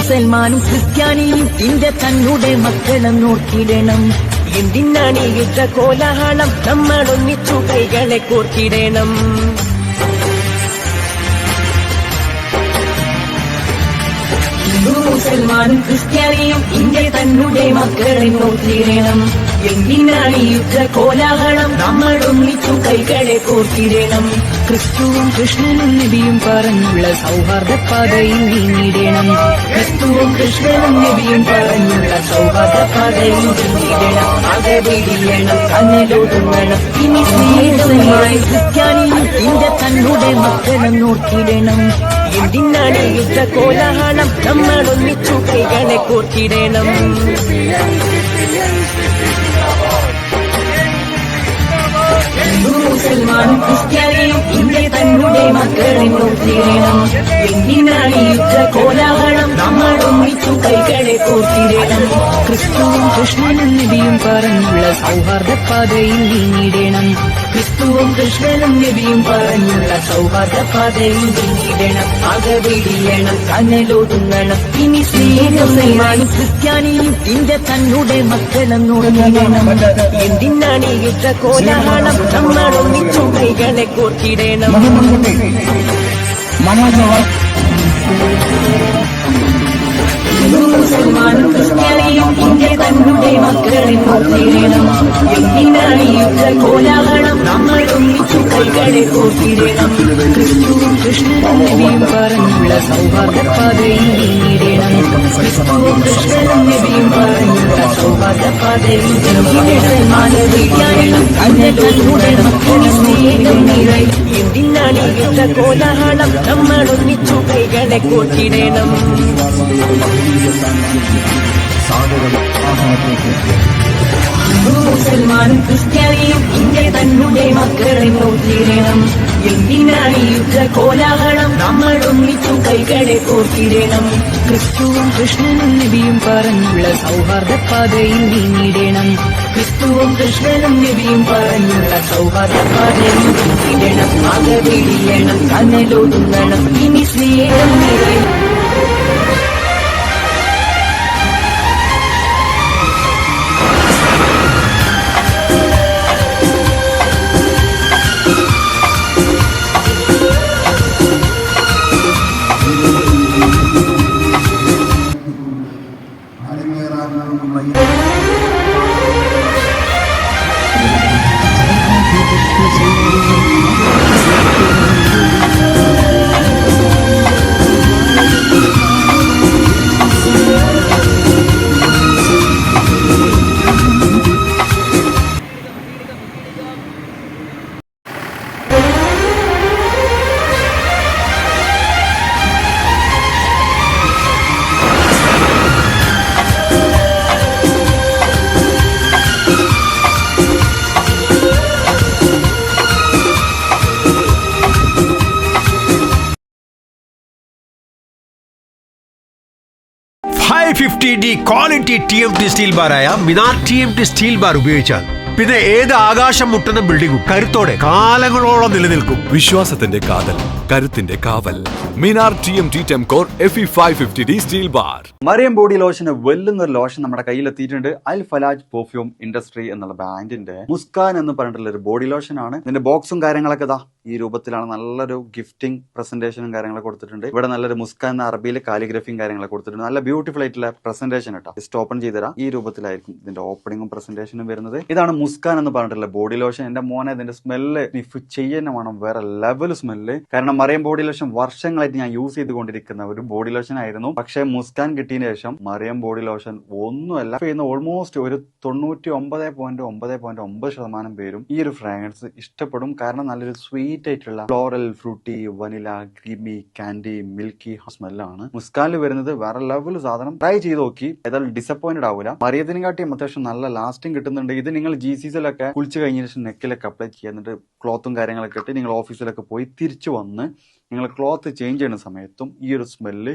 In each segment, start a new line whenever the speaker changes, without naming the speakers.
മുസൽമാനും ക്രിസ്ത്യാനിയും നിന്റെ തന്നുടെ മക്കളെ നോക്കിയിടണം. എന്തിനാണ് ഈ യുദ്ധ കോലാഹലം? നമ്മൾ ഒന്നിച്ചു കൈകളെ കോർത്തിടണം. മുസൽമാനും ക്രിസ്ത്യാനിയും ഇന്ത്യ തന്നുടെ മക്കളെ നോക്കിയിടണം. എന്തിനാണ് ഈ യുദ്ധ കോലാഹലം? നമ്മൾ ഒന്നിച്ചു കൈകളെ കോർത്തിടണം. ക്രിസ്തുവും കൃഷ്ണനും നബിയും പറഞ്ഞുള്ള സൗഹാർദ്ദ പാതയിൽ നീങ്ങിടണം. ക്രിസ്തുവും കൃഷ്ണനും നബിയും പറഞ്ഞുള്ള സൗഹാർദ്ദ പാതയിൽ നീങ്ങിടണം. അകവെടിയണം, കനലൊടുങ്ങണം. ഇനി സ്നേഹമായി ക്രിസ്ത്യാനിയും ഇന്ത്യ തന്നുടെ മക്കളെ നോക്കിയിടണം. എന്തിനാണ് യുദ്ധ കോലാഹലം? നമ്മൾ ഒന്നിച്ചു കൈകളെ കോർത്തിടണം. മുസൽമാനും ക്രിസ്ത്യാനിയും ഇന്ത്യ തന്നുടെ മക്കളെ നോക്കിയിടണം. എന്തിനാണ് യുദ്ധ കോലാഹലം? നമ്മൾ ഒന്നിച്ചു കൈകളെ കോർത്തിടണം. ക്രിസ്തുവും കൃഷ്ണനും നബിയും പറഞ്ഞുള്ള സൗഹാർദ്ദ പാതയിൽ നീങ്ങിടണം. ക്രിസ്തുവും കൃഷ്ണനും നബിയും പറഞ്ഞുള്ള സൗഹാർദ്ദ പാതയിൽ നീങ്ങിടണം. അകവെടിയണം, കനലൊടുങ്ങണം. ഇനി സ്നേഹമാനും ക്രിസ്ത്യാനിയും ഇന്ത്യ തന്നുടെ മക്കളെ നോക്കിയിടണം. എന്തിനാണ് യുദ്ധ കോലാഹലം? നമ്മൾ ഒന്നിച്ചു കൈകളെ കോർത്തിടണം. മുസൽമാനും ക്രിസ്ത്യാനിയും ഇന്ത്യ തന്നുടെ മക്കളെ നോക്കിയിടണം. എന്തിനാണ് യുദ്ധ കോലാഹലം? നമ്മൾ ഒന്നിച്ചു കൈകളെ കോർത്തിടണം. ക്രിസ്തുവും കൃഷ്ണനും നബിയും പറഞ്ഞുള്ള സൗഹാർദ്ദ പാതയിൽ നീങ്ങിടണം. ക്രിസ്തുവും കൃഷ്ണനും നബിയും പറഞ്ഞുള്ള സൗഹാർദ്ദ പാതയിൽ എന്തിനാണ് യുദ്ധ കോലാഹലം? നമ്മൾ ഒന്നിച്ചു കൈകളെ കോർത്തിടണം. മുസൽമാനും ക്രിസ്ത്യാനിയും ഇന്ത്യ തന്നുടെ മക്കളെ നോക്കിയിടണം. എന്തിനാണ് യുദ്ധ കോലാഹലം? നമ്മൾ ഒന്നിച്ചു കൈകളെ കോർത്തിടണം. ക്രിസ്തുവും കൃഷ്ണനും നബിയും പറഞ്ഞുള്ള സൗഹാർദ്ദ പാതയിൽ നീങ്ങിടണം. ക്രിസ്തുവും കൃഷ്ണനും നബിയും പറഞ്ഞുള്ള സൗഹാർദ്ദ പാതയിൽ നീങ്ങിടണം. അകവെടിയണം, കനലൊടുങ്ങണം. ഇനി സ്നേഹം നിറയും.
550D ക്വാളിറ്റി TMT സ്റ്റീൽ ബാറായ മിനാർ TMT സ്റ്റീൽ ബാർ ഉപയോഗിച്ചാൽ പിന്നെ ഏത് ആകാശം മുട്ടുന്ന ബിൽഡിംഗും കരുത്തോടെ കാലങ്ങളോളം നിലനിൽക്കും.
വിശ്വാസത്തിന്റെ കാതൽ, കരുത്തിന്റെ കാവൽ. Minar TMT Temcore FE 550D steel bar.
Mariyam body ലോഷന് വെല്ലുന്ന ഒരു ലോഷൻ നമ്മുടെ കയ്യിലെത്തിയിട്ടുണ്ട്. അൽ ഫലാജ് പെർഫ്യൂം ഇൻഡസ്ട്രി എന്നുള്ള ബ്രാൻഡിന്റെ മുസ്കാൻ എന്ന് പറഞ്ഞിട്ടുള്ള ഒരു ബോഡി ലോഷൻ ആണ്. ഇതിന്റെ ബോക്സും കാര്യങ്ങളൊക്കെ ഇതാ ഈ രൂപത്തിലാണ്. നല്ലൊരു ഗിഫ്റ്റിംഗ് പ്രസന്റേഷനും കാര്യങ്ങളൊക്കെ കൊടുത്തിട്ടുണ്ട്. ഇവിടെ നല്ലൊരു മുസ്കാൻ എന്ന അറബിയിൽ കാലിഗ്രഫിയും കാര്യങ്ങളൊക്കെ കൊടുത്തിട്ടുണ്ട്. നല്ല ബ്യൂട്ടിഫുൾ ആയിട്ടുള്ള പ്രസന്റേഷൻ കേട്ടോ. ജസ്റ്റ് ഓപ്പൺ ചെയ്തുതരാം. ഈ രൂപത്തിലായിരിക്കും ഇതിന്റെ ഓപ്പണിങ്ങും പ്രസന്റേഷനും വരുന്നത്. ഇതാണ് മുസ്കാൻ എന്ന് പറഞ്ഞിട്ടുള്ള ബോഡി ലോഷൻ. എന്റെ മോനെ ഇതിന്റെ സ്മെല്ല് സ്നിഫ് ചെയ്യുന്ന വേണം, വേറെ ലെവൽ സ്മെല്ല്. കാരണം മറിയം ബോഡി ലോഷൻ വർഷങ്ങളായിട്ട് ഞാൻ യൂസ് ചെയ്തുകൊണ്ടിരിക്കുന്ന ഒരു ബോഡി ലോഷൻ ആയിരുന്നു. പക്ഷെ മുസ്കാൻ കിട്ടിയതിനു ശേഷം മറിയം ബോഡി ലോഷൻ ഒന്നുമല്ല ചെയ്യുന്ന ഓൾമോസ്റ്റ് ഒരു 99.9% പേരും ഈ ഒരു ഫ്രാഗ്രൻസ് ഇഷ്ടപ്പെടും. കാരണം നല്ലൊരു സ്വീറ്റ് ആയിട്ടുള്ള floral, fruity, vanilla, creamy, candy, milky സ്മെല്ലാണ് മുസ്കാനിൽ വരുന്നത്. വേറെ ലെവൽ സാധനം. ട്രൈ ചെയ്ത് നോക്കി, ഏതായാലും ഡിസപ്പോയിന്റഡ് ആവില്ല. മറിയത്തിനും കാട്ടിയും അത്യാവശ്യം നല്ല ലാസ്റ്റിംഗ് കിട്ടുന്നുണ്ട്. ഇത് നിങ്ങൾ GCCയിലൊക്കെ കുളിച്ച് കഴിഞ്ഞ ശേഷം നെക്കിലൊക്കെ അപ്ലൈ ചെയ്യുക. എന്നിട്ട് ക്ലോത്തും കാര്യങ്ങളൊക്കെ ഇട്ട് നിങ്ങൾ ഓഫീസിലൊക്കെ പോയി തിരിച്ചു വന്ന് നിങ്ങൾ ക്ലോത്ത് ചേഞ്ച് ചെയ്യുന്ന സമയത്തും ഈ ഒരു സ്മെല്ല്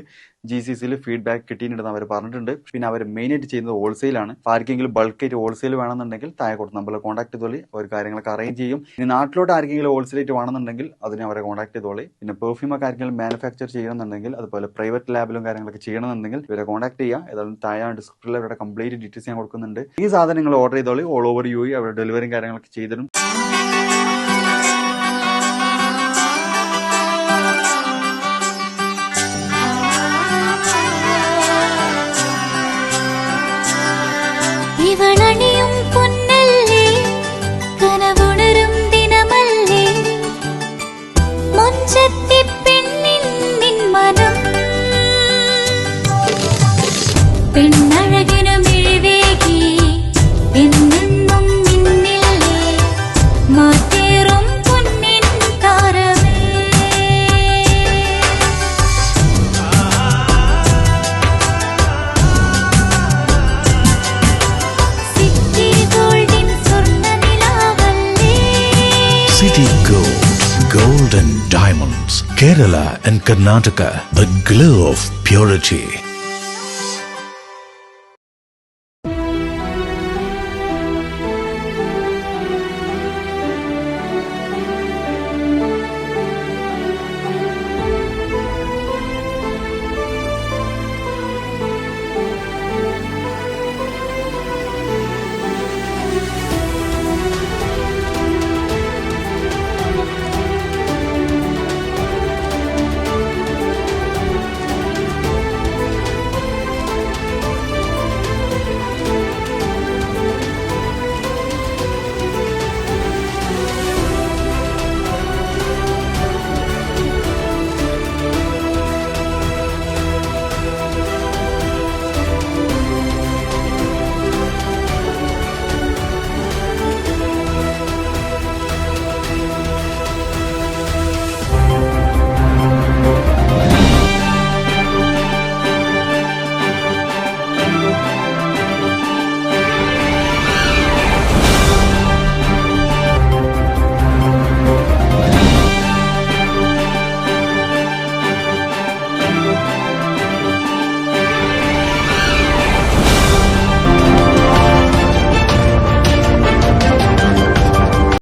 GCCയിൽ ഫീഡ്ബാക്ക് കിട്ടിയിട്ടുണ്ടെന്ന് അവർ പറഞ്ഞിട്ടുണ്ട്. പിന്നെ അവർ മെയിനായിട്ട് ചെയ്യുന്നത് ഹോൾസെയിലാണ്. ആർക്കെങ്കിലും ബൾക്കായിട്ട് ഹോൾസെയിൽ വേണമെന്നുണ്ടെങ്കിൽ താഴെ കൊടുത്ത് നമ്മളെ കോൺടാക്ട് ചെയ്തോളി, അവർ കാര്യങ്ങളൊക്കെ അറേഞ്ച് ചെയ്യും. ഇനി നാട്ടിലോട്ട് ആർക്കെങ്കിലും ഹോൾസെയിലായിട്ട് വേണമെന്നുണ്ടെങ്കിൽ അതിനെ അവരെ കോൺടാക്ട് ചെയ്തോളി. പിന്നെ പെർഫ്യൂമൊക്കെ ആർക്കെങ്കിലും മാനുഫാക്ചർ ചെയ്യണമെന്നുണ്ടെങ്കിൽ അതുപോലെ പ്രൈവറ്റ് ലാബിലും കാര്യങ്ങളൊക്കെ ചെയ്യണമെന്നുണ്ടെങ്കിൽ ഇവരെ കോൺടാക്ട് ചെയ്യുക. ഏതായാലും താഴെ ഡിസ്ക്രിപ്ഷനിൽ അവരുടെ കംപ്ലീറ്റ് ഡീറ്റെയിൽസ് ഞാൻ കൊടുക്കുന്നുണ്ട്. ഈ സാധനങ്ങൾ ഓർഡർ ചെയ്തോളി, ഓൾ ഓവർ UAE അവരുടെ ഡെലിവറിയും കാര്യങ്ങളൊക്കെ ചെയ്തിടും.
ഇവളണിയും പൊന്നല്ലേ കനവുണരും ദിനമല്ലേ മൊഞ്ചത്തി പെണ്ണിൻ നിൻ മനം പെണ്ണഴകിനു മിഴിവേകി എന്നെന്നും നിന്നില്ലേ മാറ്റേറും പൊന്നിൻ താരമേ
City Gold and Diamonds, Kerala and Karnataka, the glow of purity.